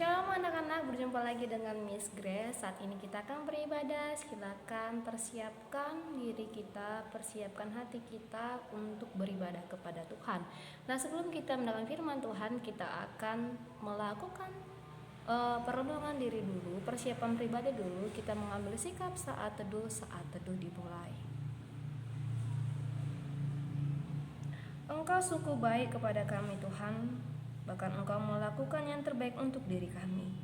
Shalom anak-anak, berjumpa lagi dengan Miss Grace. Saat ini kita akan beribadah. Silakan persiapkan diri kita, persiapkan hati kita untuk beribadah kepada Tuhan. Nah, sebelum kita mendengarkan firman Tuhan, kita akan melakukan perenungan diri dulu, persiapan pribadi dulu. Kita mengambil sikap saat teduh dimulai. Engkau sungguh baik kepada kami Tuhan, bahkan Engkau melakukan yang terbaik untuk diri kami.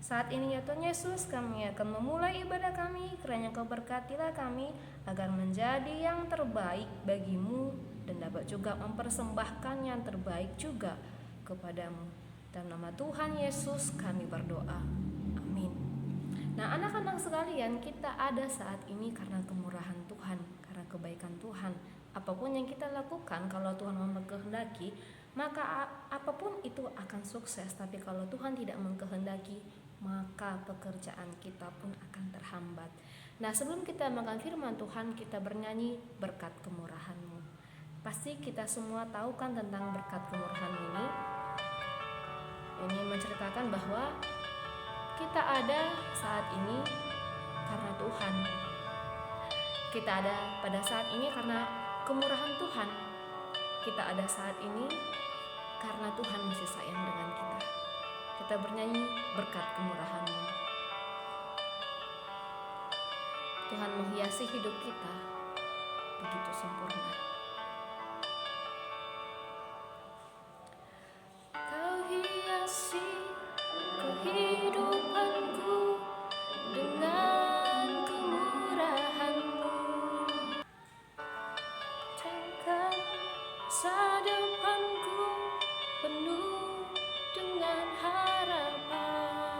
Saat ini ya Tuhan Yesus, kami akan memulai ibadah kami, kiranya Engkau berkatilah kami agar menjadi yang terbaik bagimu dan dapat juga mempersembahkan yang terbaik juga kepadamu. Dalam nama Tuhan Yesus kami berdoa, amin. Nah, anak-anak sekalian, kita ada saat ini karena kemurahan Tuhan, karena kebaikan Tuhan. Apapun yang kita lakukan, kalau Tuhan mengkehendaki, maka apapun itu akan sukses. Tapi kalau Tuhan tidak mengkehendaki, maka pekerjaan kita pun akan terhambat. Nah, sebelum kita makan firman Tuhan, kita bernyanyi berkat kemurahan-Mu. Pasti kita semua tahu kan tentang berkat kemurahan ini. Ini menceritakan bahwa kita ada saat ini karena Tuhan. Kita ada pada saat ini karena kemurahan Tuhan. Kita ada saat ini karena Tuhan masih sayang dengan kita. Kita bernyanyi berkat kemurahan-Mu. Tuhan menghiasi hidup kita begitu sempurna. Kau hiasi kehidupanku dengan kemurahan-Mu. Jangan masa depanku penuh dengan harapan.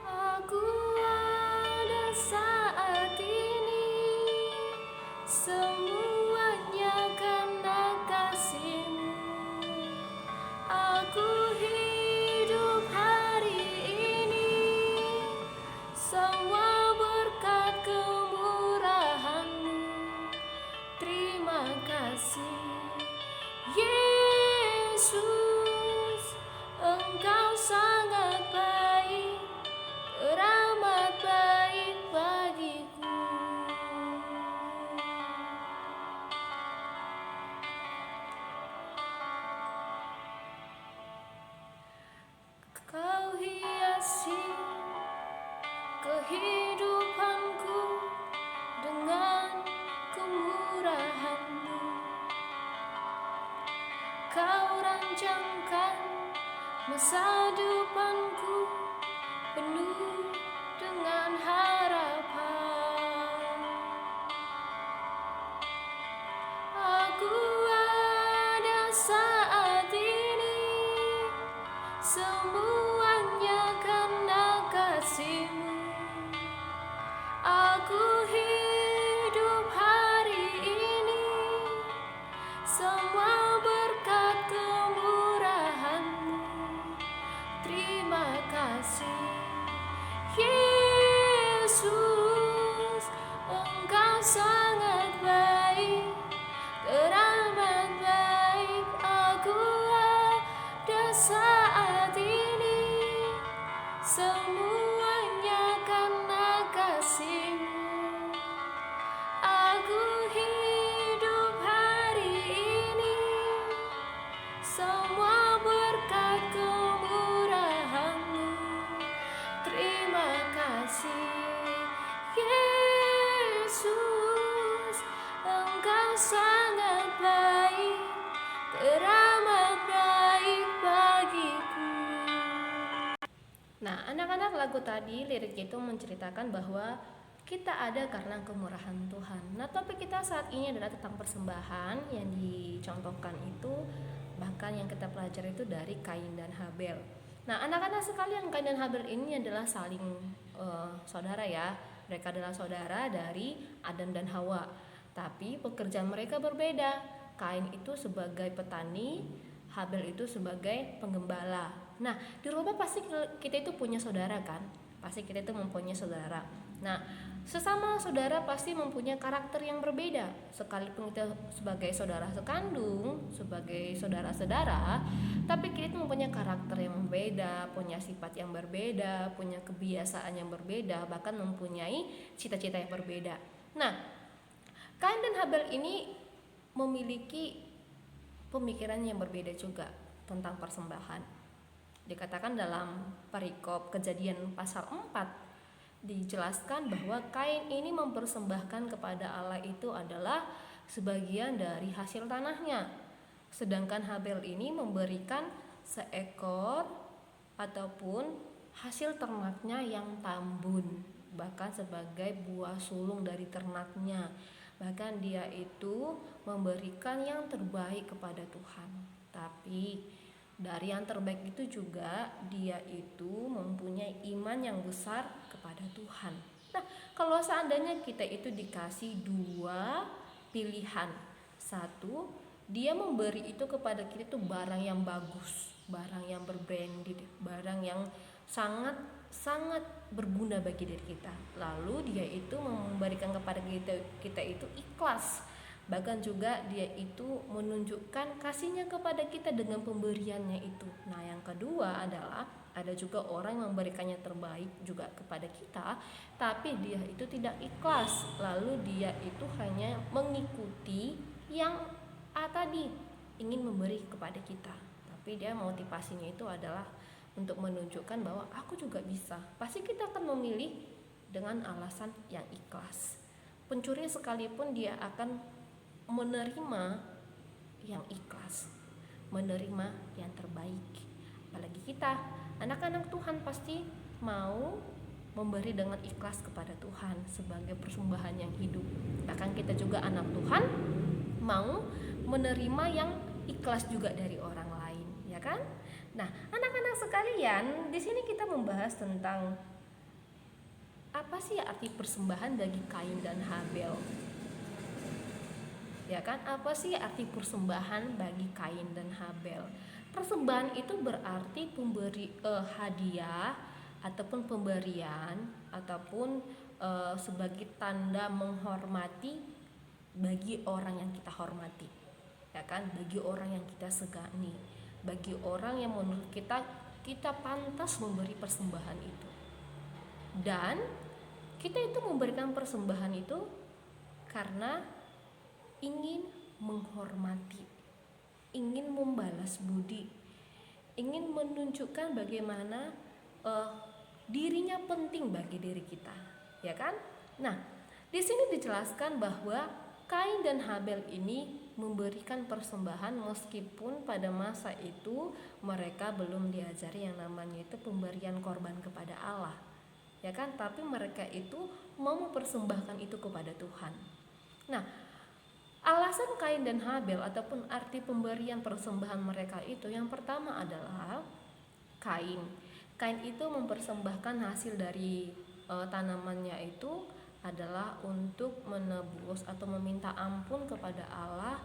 Aku ada saat ini, semuanya karena kasih-Mu. Aku hidup hari ini, semua berkat kemurahan-Mu. Terima kasih Yesus, Engkau sangat baik, teramat baik bagiku. Kau hiasi kehidupanku dengan kemurahan-Mu. Kau rancangkan masa depanku penuh dengan harapan. Aku ada saat ini, semuanya karena kasih-Mu. Aku hidup hari ini, semua berkat kemurahan-Mu. Terima kasih Yesus, Engkau sangat baik, teramat baik. Aku ada saat ini, semuanya karena kasih-Mu. Aku hidup hari ini, semua berkat kemurahan-Mu. Terima kasih Yesus, Engkau sangat baik, teramat baik bagiku. Nah, anak-anak, lagu tadi liriknya itu menceritakan bahwa kita ada karena kemurahan Tuhan. Nah, topik kita saat ini adalah tentang persembahan yang dicontohkan itu, bahkan yang kita pelajari itu dari Kain dan Habel. Nah, anak-anak sekalian, Kain dan Habel ini adalah saling saudara ya. Mereka adalah saudara dari Adam dan Hawa. Tapi pekerjaan mereka berbeda. Kain itu sebagai petani, Habel itu sebagai penggembala. Nah, di rumah pasti kita itu punya saudara kan? Pasti kita itu mempunyai saudara. Nah, Sesama saudara pasti mempunyai karakter yang berbeda. Sekalipun kita sebagai saudara sekandung, sebagai saudara-saudara, tapi kita itu mempunyai karakter yang berbeda, punya sifat yang berbeda, punya kebiasaan yang berbeda, bahkan mempunyai cita-cita yang berbeda. Nah, Kain dan Habel ini memiliki pemikiran yang berbeda juga tentang persembahan. Dikatakan dalam perikop Kejadian pasal 4 dijelaskan bahwa Kain ini mempersembahkan kepada Allah itu adalah sebagian dari hasil tanahnya, sedangkan Habel ini memberikan seekor ataupun hasil ternaknya yang tambun, bahkan sebagai buah sulung dari ternaknya. Bahkan dia itu memberikan yang terbaik kepada Tuhan. Tapi dari yang terbaik itu juga dia itu mempunyai iman yang besar kepada Tuhan. Nah, kalau seandainya kita itu dikasih dua pilihan. Satu, dia memberi itu kepada kita itu barang yang bagus, barang yang berbranded, barang yang sangat berguna bagi diri kita. Lalu dia itu memberikan kepada kita itu ikhlas. Bahkan juga dia itu menunjukkan kasihnya kepada kita dengan pemberiannya itu. Nah, yang kedua adalah ada juga orang yang memberikannya terbaik juga kepada kita, tapi dia itu tidak ikhlas. Lalu dia itu hanya mengikuti yang tadi ingin memberi kepada kita, tapi dia motivasinya itu adalah untuk menunjukkan bahwa aku juga bisa. Pasti kita akan memilih dengan alasan yang ikhlas. Pencuri sekalipun dia akan menerima yang ikhlas, menerima yang terbaik. Apalagi kita, anak-anak Tuhan pasti mau memberi dengan ikhlas kepada Tuhan sebagai persembahan yang hidup. Bahkan kita juga anak Tuhan mau menerima yang ikhlas juga dari orang lain, ya kan? Nah, anak-anak sekalian, di sini kita membahas tentang apa sih arti persembahan bagi Kain dan Habel. Ya kan, apa sih arti persembahan bagi Kain dan Habel? Persembahan itu berarti hadiah ataupun pemberian ataupun sebagai tanda menghormati bagi orang yang kita hormati, ya kan, bagi orang yang kita segani, bagi orang yang menurut kita pantas memberi persembahan itu. Dan kita itu memberikan persembahan itu karena ingin menghormati, ingin membalas budi, ingin menunjukkan bagaimana dirinya penting bagi diri kita, ya kan? Nah, di sini dijelaskan bahwa Kain dan Habel ini memberikan persembahan meskipun pada masa itu mereka belum diajari yang namanya itu pemberian korban kepada Allah, ya kan? Tapi mereka itu mau mempersembahkan itu kepada Tuhan. Nah, alasan Kain dan Habel ataupun arti pemberian persembahan mereka itu, yang pertama adalah Kain itu mempersembahkan hasil dari tanamannya itu adalah untuk menebus atau meminta ampun kepada Allah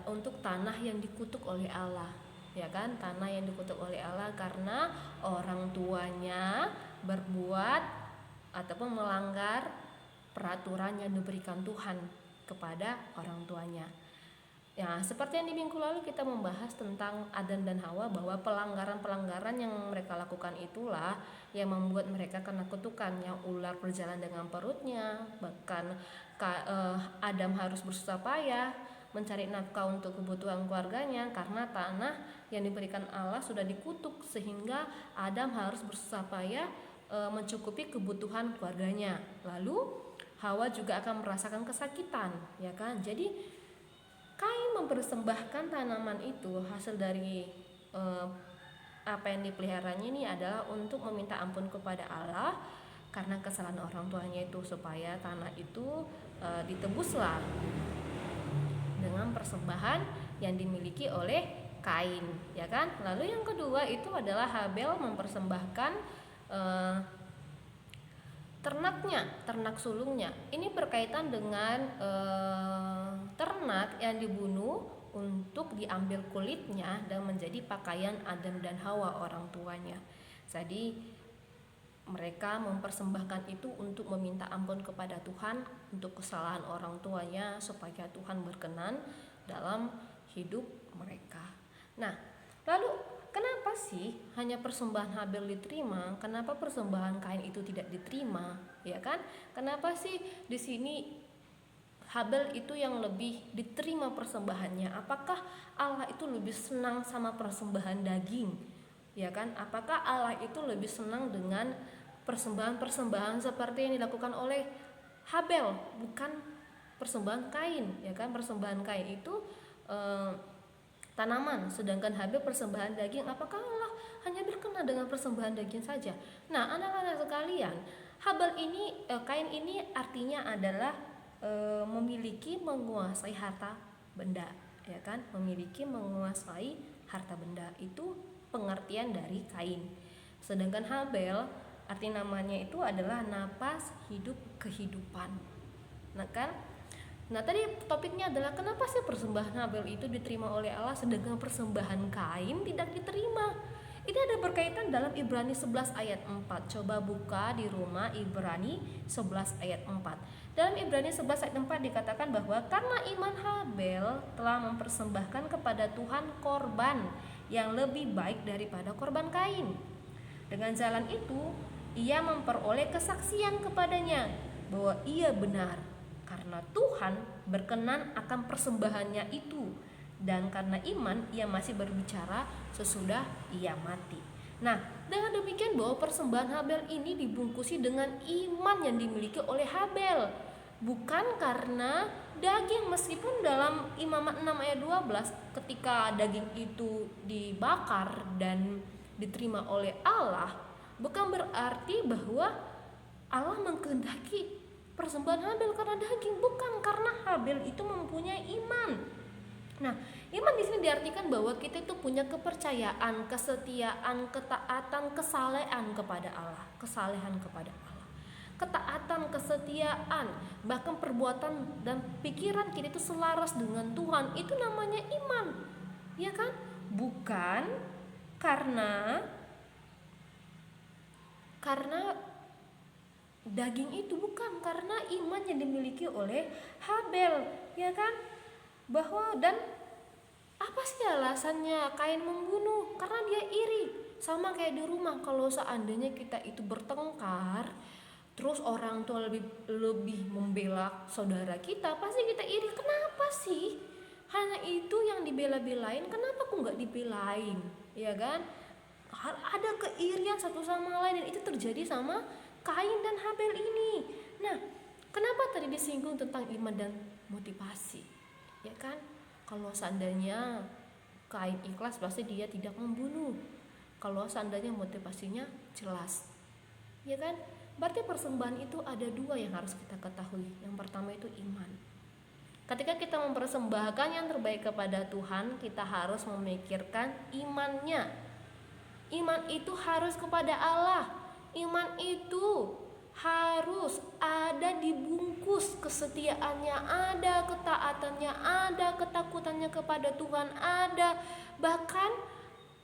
untuk tanah yang dikutuk oleh Allah, ya kan? Tanah yang dikutuk oleh Allah karena orang tuanya berbuat ataupun melanggar peraturan yang diberikan Tuhan kepada orang tuanya. Ya, seperti yang di minggu lalu kita membahas tentang Adam dan Hawa, bahwa pelanggaran-pelanggaran yang mereka lakukan itulah yang membuat mereka kena kutukan. Yang ular berjalan dengan perutnya, bahkan Adam harus bersusah payah mencari nafkah untuk kebutuhan keluarganya karena tanah yang diberikan Allah sudah dikutuk, sehingga Adam harus bersusah payah mencukupi kebutuhan keluarganya. Lalu Hawa juga akan merasakan kesakitan, ya kan? Jadi Kain mempersembahkan tanaman itu, hasil dari apa yang dipeliharanya ini adalah untuk meminta ampun kepada Allah karena kesalahan orang tuanya itu, supaya tanah itu ditebuslah dengan persembahan yang dimiliki oleh Kain, ya kan? Lalu yang kedua itu adalah Habel mempersembahkan ternak sulungnya. Ini berkaitan dengan ternak yang dibunuh untuk diambil kulitnya dan menjadi pakaian Adam dan Hawa orang tuanya. Jadi Mereka mempersembahkan itu untuk meminta ampun kepada Tuhan untuk kesalahan orang tuanya supaya Tuhan berkenan dalam hidup mereka. Nah, lalu kenapa sih hanya persembahan Habel diterima? Kenapa persembahan Kain itu tidak diterima? Ya kan? Kenapa sih di sini Habel itu yang lebih diterima persembahannya? Apakah Allah itu lebih senang sama persembahan daging? Ya kan? Apakah Allah itu lebih senang dengan persembahan-persembahan seperti yang dilakukan oleh Habel, bukan persembahan Kain? Ya kan? Persembahan Kain itu tanaman, sedangkan Habel persembahan daging. Apakah Allah hanya berkenan dengan persembahan daging saja? Nah, anak-anak sekalian, Kain ini artinya adalah memiliki, menguasai harta benda, ya kan? Memiliki, menguasai harta benda, itu pengertian dari Kain. Sedangkan Habel, arti namanya itu adalah napas hidup, kehidupan. Nah kan? Nah tadi topiknya adalah kenapa sih persembahan Habel itu diterima oleh Allah sedangkan persembahan Kain tidak diterima. Ini ada berkaitan dalam Ibrani 11 ayat 4. Coba buka di rumah Ibrani 11 ayat 4. Dalam Ibrani 11 ayat 4 dikatakan bahwa karena iman Habel telah mempersembahkan kepada Tuhan korban yang lebih baik daripada korban Kain. Dengan jalan itu ia memperoleh kesaksian kepadanya bahwa ia benar, karena Tuhan berkenan akan persembahannya itu, dan karena iman ia masih berbicara sesudah ia mati. Nah, dengan demikian bahwa persembahan Habel ini dibungkusi dengan iman yang dimiliki oleh Habel, bukan karena daging. Meskipun dalam Imamat 6 ayat 12 ketika daging itu dibakar dan diterima oleh Allah, bukan berarti bahwa Allah mengkehendaki persembahan Habel karena daging, bukan, karena Habel itu mempunyai iman. Nah, iman di sini diartikan bahwa kita itu punya kepercayaan, kesetiaan, ketaatan, kesalehan kepada Allah, kesalehan kepada Allah. Ketaatan, kesetiaan, bahkan perbuatan dan pikiran kita itu selaras dengan Tuhan, itu namanya iman. Ya kan? Bukan karena daging itu, bukan, karena iman yang dimiliki oleh Habel, ya kan? Bahwa dan apa sih alasannya Kain membunuh? Karena dia iri. Sama kayak di rumah, kalau seandainya kita itu bertengkar, terus orang tua lebih membela saudara kita, pasti kita iri. Kenapa sih? Hanya itu yang dibela-belain, kenapa aku nggak dibelain? Ya kan? Ada keirian satu sama lain, dan itu terjadi sama Kain dan Habel ini. Nah, kenapa tadi disinggung tentang iman dan motivasi? Ya kan? Kalau seandainya Kain ikhlas, pasti dia tidak membunuh. Kalau seandainya motivasinya jelas, ya kan? Berarti persembahan itu ada dua yang harus kita ketahui. Yang pertama itu iman. Ketika kita mempersembahkan yang terbaik kepada Tuhan, kita harus memikirkan imannya. Iman itu harus kepada Allah. Iman itu harus ada dibungkus, kesetiaannya ada, ketaatannya ada, ketakutannya kepada Tuhan ada, bahkan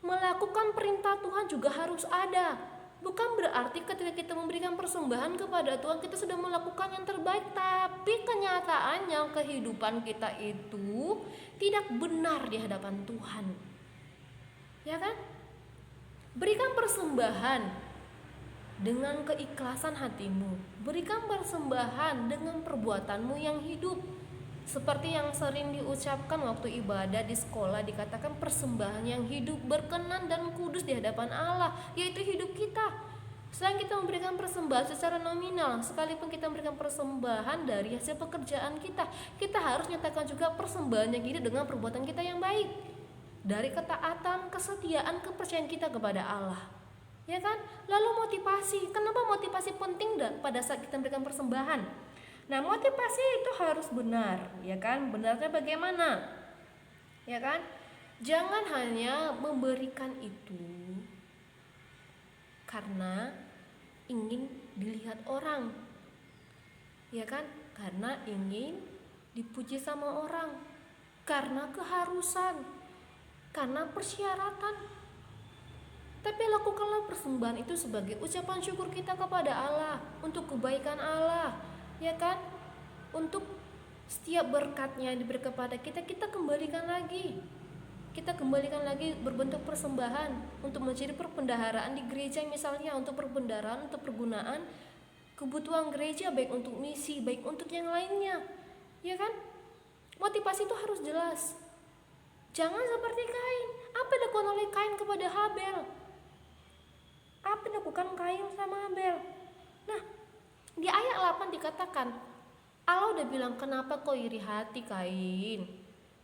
melakukan perintah Tuhan juga harus ada. Bukan berarti ketika kita memberikan persembahan kepada Tuhan kita sudah melakukan yang terbaik, tapi kenyataannya kehidupan kita itu tidak benar di hadapan Tuhan. Ya kan? Berikan persembahan dengan keikhlasan hatimu. Berikan persembahan dengan perbuatanmu yang hidup. Seperti yang sering diucapkan waktu ibadah di sekolah, dikatakan persembahan yang hidup, berkenan dan kudus di hadapan Allah, yaitu hidup kita. Selain kita memberikan persembahan secara nominal, sekalipun kita memberikan persembahan dari hasil pekerjaan kita, kita harus nyatakan juga persembahan yang hidup dengan perbuatan kita yang baik, dari ketaatan, kesetiaan, kepercayaan kita kepada Allah. Ya kan? Lalu motivasi. Kenapa motivasi penting pada saat kita memberikan persembahan? Nah, motivasi itu harus benar, ya kan? Benarnya bagaimana? Ya kan? Jangan hanya memberikan itu karena ingin dilihat orang. Ya kan? Karena ingin dipuji sama orang. Karena keharusan. Karena persyaratan. Tapi lakukanlah persembahan itu sebagai ucapan syukur kita kepada Allah, untuk kebaikan Allah, ya kan? Untuk setiap berkatnya yang diberi kepada kita, kita kembalikan lagi. Kita kembalikan lagi berbentuk persembahan untuk menjadi perbendaharaan di gereja, misalnya untuk perbendaharaan, untuk pergunaan kebutuhan gereja, baik untuk misi, baik untuk yang lainnya, ya kan? Motivasi itu harus jelas. Jangan seperti Kain. Apa yang dilakukan oleh Kain kepada Habel? Apa yang dilakukan Kain sama Habel? Nah, di ayat 8 dikatakan, Allah udah bilang, kenapa kau iri hati Kain?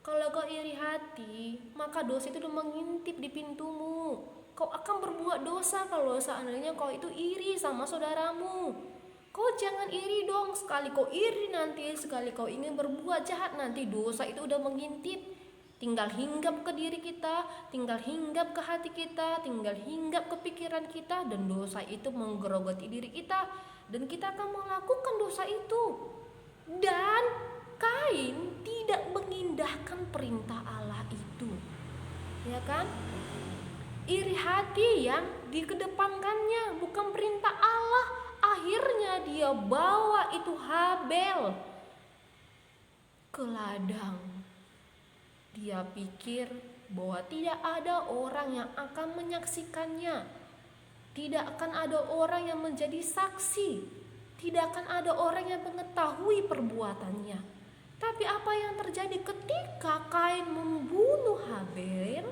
Kalau kau iri hati, maka dosa itu udah mengintip di pintumu. Kau akan berbuat dosa kalau seandainya kau itu iri sama saudaramu. Kau jangan iri dong. Sekali kau iri nanti, sekali kau ingin berbuat jahat nanti, dosa itu udah mengintip. Tinggal hinggap ke diri kita, tinggal hinggap ke hati kita, tinggal hinggap ke pikiran kita, dan dosa itu menggerogoti diri kita, dan kita akan melakukan dosa itu. Dan Kain tidak mengindahkan perintah Allah itu, ya kan? Iri hati yang dikedepankannya, bukan perintah Allah. Akhirnya dia bawa itu Habel ke ladang. Dia pikir bahwa tidak ada orang yang akan menyaksikannya, tidak akan ada orang yang menjadi saksi, tidak akan ada orang yang mengetahui perbuatannya. Tapi apa yang terjadi ketika Kain membunuh Habel?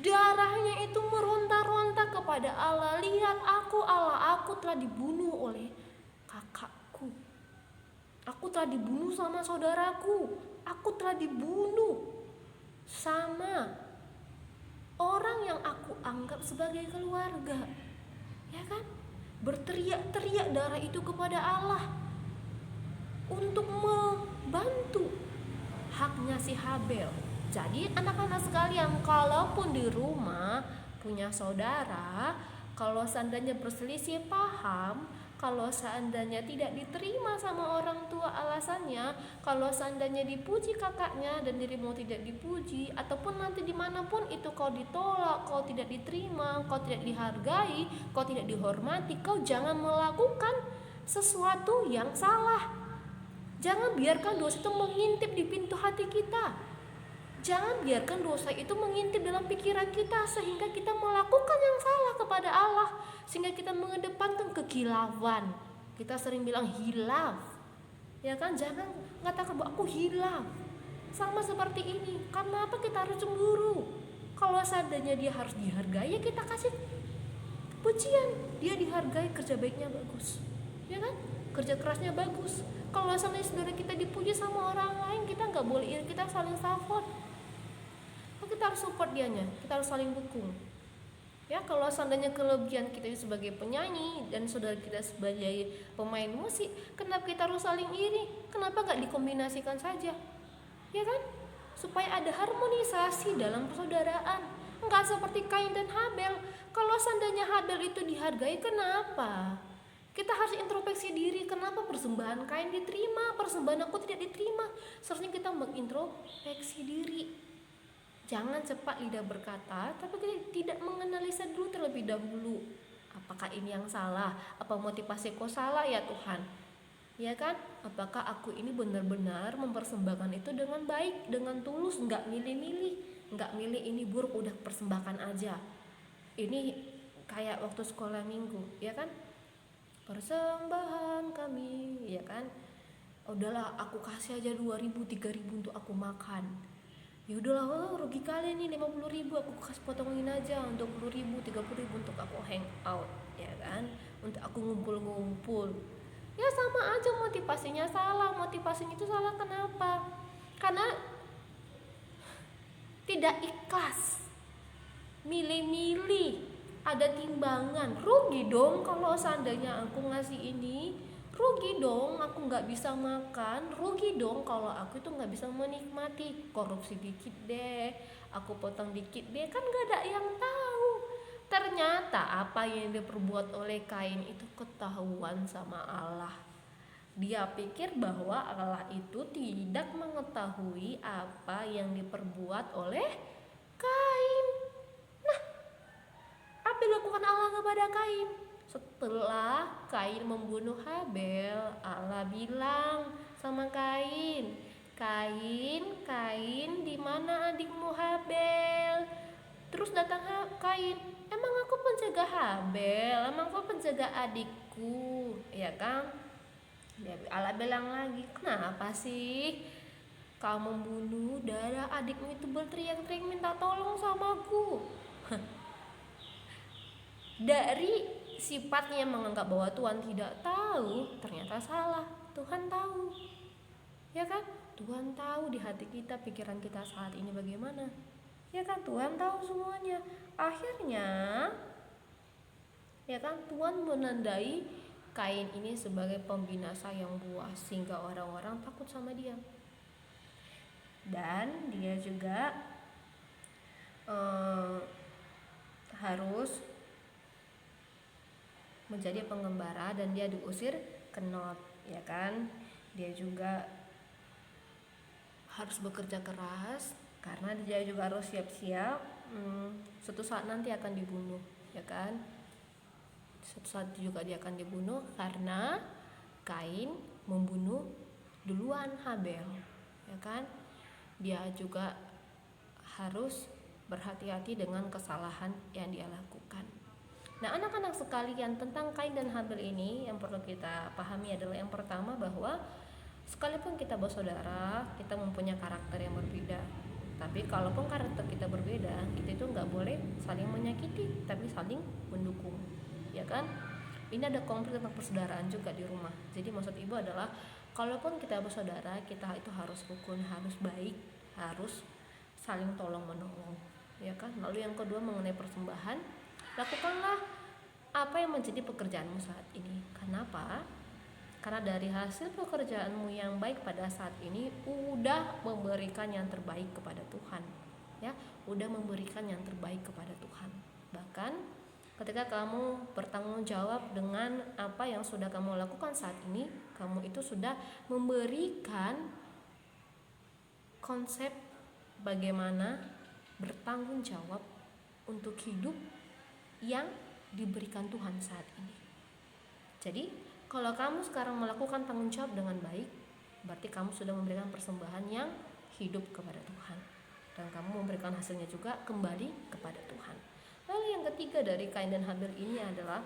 Darahnya itu meronta-ronta kepada Allah. Lihat aku, Allah, aku telah dibunuh oleh kakakku. Aku telah dibunuh sama saudaraku. Aku telah dibunuh sama orang yang aku anggap sebagai keluarga. Ya kan? Berteriak-teriak darah itu kepada Allah untuk membantu haknya si Habel. Jadi anak-anak sekalian, kalaupun di rumah punya saudara, kalau seandainya berselisih paham, kalau seandainya tidak diterima sama orang tua alasannya, kalau seandainya dipuji kakaknya dan dirimu tidak dipuji, ataupun nanti dimanapun itu kau ditolak, kau tidak diterima, kau tidak dihargai, kau tidak dihormati, kau jangan melakukan sesuatu yang salah. Jangan biarkan dosa itu mengintip di pintu hati kita. Jangan biarkan dosa itu mengintip dalam pikiran kita sehingga kita melakukan yang salah kepada Allah, sehingga kita mengedepankan kekilafan. Kita sering bilang hilaf, ya kan? Jangan mengatakan bahwa aku hilaf. Sama seperti ini. Karena apa kita harus cemburu? Kalau seandainya dia harus dihargai, ya kita kasih pujian. Dia dihargai, kerja baiknya bagus, ya kan? Kerja kerasnya bagus. Kalau seandainya saudara kita dipuji sama orang lain, kita nggak boleh iri, kita saling support. Kita harus support dianya, kita harus saling dukung. Ya, kalau seandainya kelebihan kita sebagai penyanyi dan saudara kita sebagai pemain musik, kenapa kita harus saling iri? Kenapa gak dikombinasikan saja? Ya kan? Supaya ada harmonisasi dalam persaudaraan. Enggak seperti Kain dan Habel. Kalau seandainya Habel itu dihargai, kenapa? Kita harus introspeksi diri, kenapa persembahan Kain diterima, persembahan aku tidak diterima? Seharusnya kita mengintrospeksi diri. Jangan cepat lidah berkata, tapi kita tidak menganalisa dulu terlebih dahulu. Apakah ini yang salah? Apa motivasiku salah ya Tuhan? Ya kan? Apakah aku ini benar-benar mempersembahkan itu dengan baik, dengan tulus, nggak milih-milih, nggak milih ini buruk, udah persembahkan aja. Ini kayak waktu sekolah minggu, ya kan? Persembahan kami, ya kan? Udahlah, aku kasih aja 2.000, 3.000 untuk aku makan. Ya udahlah, rugi kali nih 50.000, aku kasih potongin aja untuk 10.000, 30.000 untuk aku hang out, ya kan? Untuk aku ngumpul-ngumpul. Ya sama aja motivasinya salah. Motivasinya itu salah kenapa? Karena tidak ikhlas, milih-milih, ada timbangan. Rugi dong kalau seandainya aku ngasih ini, rugi dong aku nggak bisa makan, rugi dong kalau aku itu nggak bisa menikmati. Korupsi dikit deh, aku potong dikit deh, kan nggak ada yang tahu. Ternyata apa yang diperbuat oleh Kain itu ketahuan sama Allah. Dia pikir bahwa Allah itu tidak mengetahui apa yang diperbuat oleh Kain. Nah, Abel lakukan Allah kepada Kain? Setelah Kain membunuh Habel, Allah bilang sama Kain, Kain, di mana adikmu Habel? Terus datang Kain, emang aku penjaga Habel, emang aku penjaga adikku, ya kan? Allah bilang lagi, kenapa sih kau membunuh darah adikmu itu, berteriak-teriak minta tolong sama aku? Dari sifatnya menganggap bahwa Tuhan tidak tahu, ternyata salah. Tuhan tahu, ya kan? Tuhan tahu di hati kita, pikiran kita saat ini bagaimana, ya kan? Tuhan tahu semuanya. Akhirnya, ya kan, Tuhan menandai Kain ini sebagai pembinasa yang buas, sehingga orang-orang takut sama dia. Dan dia juga harus menjadi pengembara, dan dia diusir ke Nod, ya kan? Dia juga harus bekerja keras karena dia juga harus siap-siap suatu saat nanti akan dibunuh, ya kan? Suatu saat juga dia akan dibunuh karena Kain membunuh duluan Habel, ya kan? Dia juga harus berhati-hati dengan kesalahan yang dia lakukan. Nah, anak-anak sekalian, tentang Kain dan Habel ini yang perlu kita pahami adalah yang pertama, bahwa sekalipun kita bersaudara, kita mempunyai karakter yang berbeda. Tapi kalaupun karakter kita berbeda, kita itu nggak boleh saling menyakiti, tapi saling mendukung, ya kan? Ini ada konflik tentang persaudaraan juga di rumah. Jadi maksud ibu adalah, kalaupun kita bersaudara, kita itu harus rukun, harus baik, harus saling tolong menolong, ya kan? Lalu yang kedua, mengenai persembahan, lakukanlah apa yang menjadi pekerjaanmu saat ini. Kenapa? Karena dari hasil pekerjaanmu yang baik pada saat ini udah memberikan yang terbaik kepada Tuhan, ya, udah memberikan yang terbaik kepada Tuhan. Bahkan ketika kamu bertanggung jawab dengan apa yang sudah kamu lakukan saat ini, kamu itu sudah memberikan konsep bagaimana bertanggung jawab untuk hidup yang diberikan Tuhan saat ini. Jadi kalau kamu sekarang melakukan tanggung jawab dengan baik, berarti kamu sudah memberikan persembahan yang hidup kepada Tuhan, dan kamu memberikan hasilnya juga kembali kepada Tuhan. Lalu yang ketiga dari Kain dan Habel ini adalah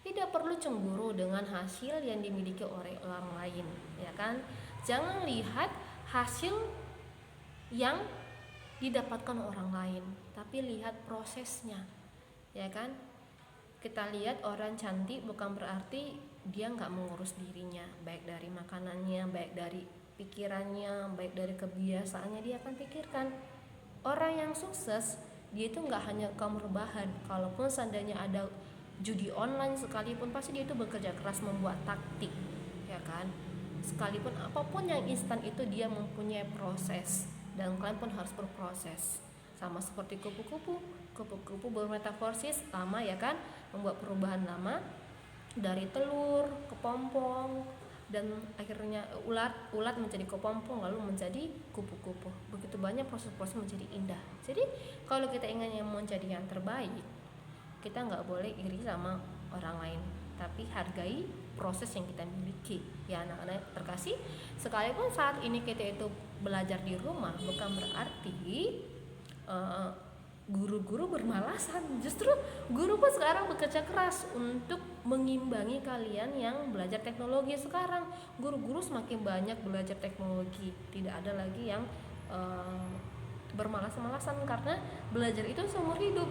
tidak perlu cemburu dengan hasil yang dimiliki oleh orang lain, ya kan? Jangan lihat hasil yang didapatkan orang lain, tapi lihat prosesnya, ya kan? Kita lihat orang cantik bukan berarti dia nggak mengurus dirinya, baik dari makanannya, baik dari pikirannya, baik dari kebiasaannya, dia akan pikirkan. Orang yang sukses, dia itu nggak hanya kaum rebahan. Kalaupun seandainya ada judi online sekalipun, pasti dia itu bekerja keras membuat taktik, ya kan? Sekalipun apapun yang instan itu, dia mempunyai proses, dan kalian pun harus berproses. Sama seperti kupu-kupu bermetamorfosis lama, ya kan, membuat perubahan lama dari telur ke pompong, dan akhirnya ulat menjadi kepompong, lalu menjadi kupu-kupu. Begitu banyak proses-proses menjadi indah. Jadi kalau kita ingin yang menjadi yang terbaik, kita nggak boleh iri sama orang lain, tapi hargai proses yang kita miliki. Ya anak-anak terkasih, sekalipun saat ini kita itu belajar di rumah, bukan berarti guru-guru bermalasan. Justru guru pun sekarang bekerja keras untuk mengimbangi kalian yang belajar teknologi sekarang. Guru-guru semakin banyak belajar teknologi, tidak ada lagi yang bermalas-malasan, karena belajar itu seumur hidup,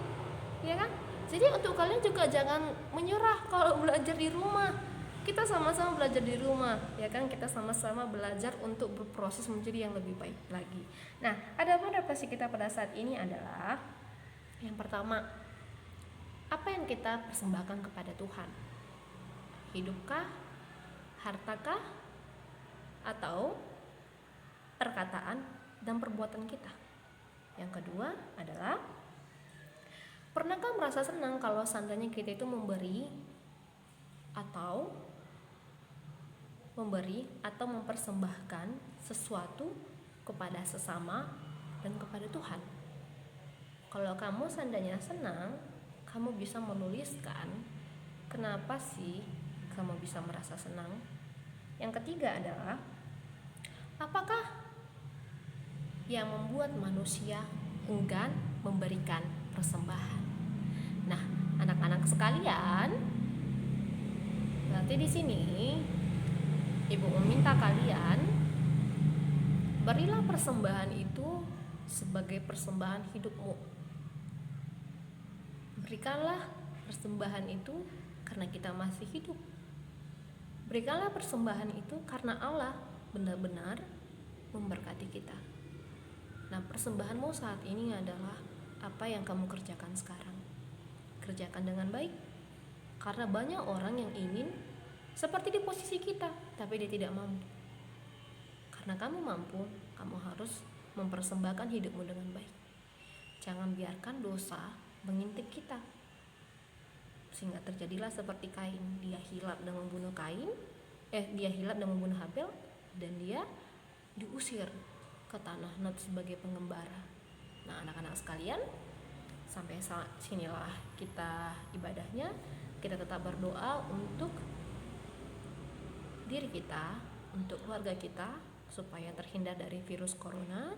ya kan? Jadi untuk kalian juga jangan menyerah kalau belajar di rumah. Kita sama-sama belajar di rumah, ya kan? Kita sama-sama belajar untuk berproses menjadi yang lebih baik lagi. Nah, adapun refleksi kita pada saat ini adalah yang pertama, apa yang kita persembahkan kepada Tuhan? Hidupkah, hartakah, atau perkataan dan perbuatan kita? Yang kedua adalah, pernahkah merasa senang kalau seandainya kita itu memberi atau mempersembahkan sesuatu kepada sesama dan kepada Tuhan? Kalau kamu seandainya senang, kamu bisa menuliskan kenapa sih kamu bisa merasa senang. Yang ketiga adalah apakah yang membuat manusia enggan memberikan persembahan. Nah, anak-anak sekalian, berarti di sini Ibu meminta kalian berilah persembahan itu sebagai persembahan hidupmu. Berikanlah persembahan itu karena kita masih hidup. Berikanlah persembahan itu karena Allah benar-benar memberkati kita. Nah, persembahanmu saat ini adalah apa yang kamu kerjakan sekarang. Kerjakan dengan baik. Karena banyak orang yang ingin seperti di posisi kita, tapi dia tidak mampu. Karena kamu mampu, kamu harus mempersembahkan hidupmu dengan baik. Jangan biarkan dosa mengintip kita, sehingga terjadilah seperti Kain. Dia hilap dan membunuh Habel, dan dia diusir ke tanah Nod sebagai pengembara. Nah, anak-anak sekalian, sampai sinilah kita ibadahnya. Kita tetap berdoa untuk diri kita, untuk keluarga kita, supaya terhindar dari virus corona.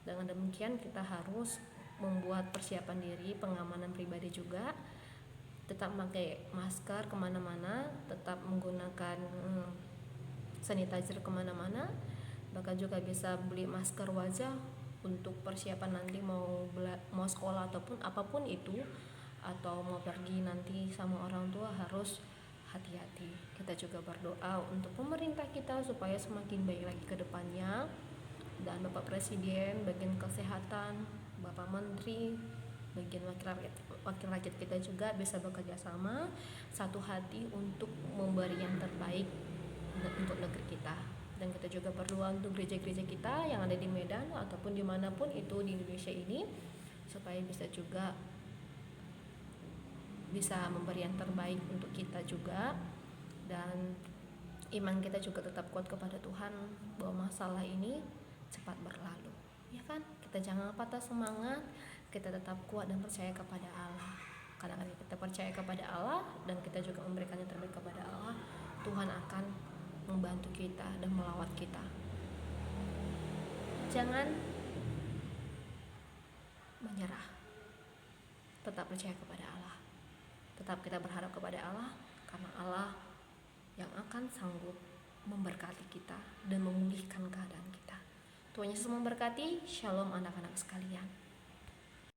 Dengan demikian kita harus membuat persiapan diri, pengamanan pribadi juga. Tetap pakai masker kemana-mana, tetap menggunakan sanitizer kemana-mana. Bahkan juga bisa beli masker wajah untuk persiapan nanti mau sekolah ataupun apapun itu, atau mau pergi nanti sama orang tua, harus hati-hati. Kita juga berdoa untuk pemerintah kita supaya semakin baik lagi ke depannya, dan Bapak Presiden, bagian kesehatan, Bapak Menteri, bagian wakil rakyat kita juga bisa bekerja sama satu hati untuk memberi yang terbaik untuk negeri kita. Dan kita juga berdoa untuk gereja-gereja kita yang ada di Medan ataupun dimanapun itu di Indonesia ini, supaya bisa juga bisa memberi yang terbaik untuk kita juga, dan iman kita juga tetap kuat kepada Tuhan bahwa masalah ini cepat berlalu, ya kan? Kita jangan patah semangat, kita tetap kuat dan percaya kepada Allah. Karena kita percaya kepada Allah dan kita juga memberikan yang terbaik kepada Allah, Tuhan akan membantu kita dan melawat kita. Jangan menyerah, tetap percaya kepada Allah, tetap kita berharap kepada Allah, karena Allah yang akan sanggup memberkati kita dan memulihkan keadaan kita. Tuhan Yesus memberkati. Shalom anak-anak sekalian.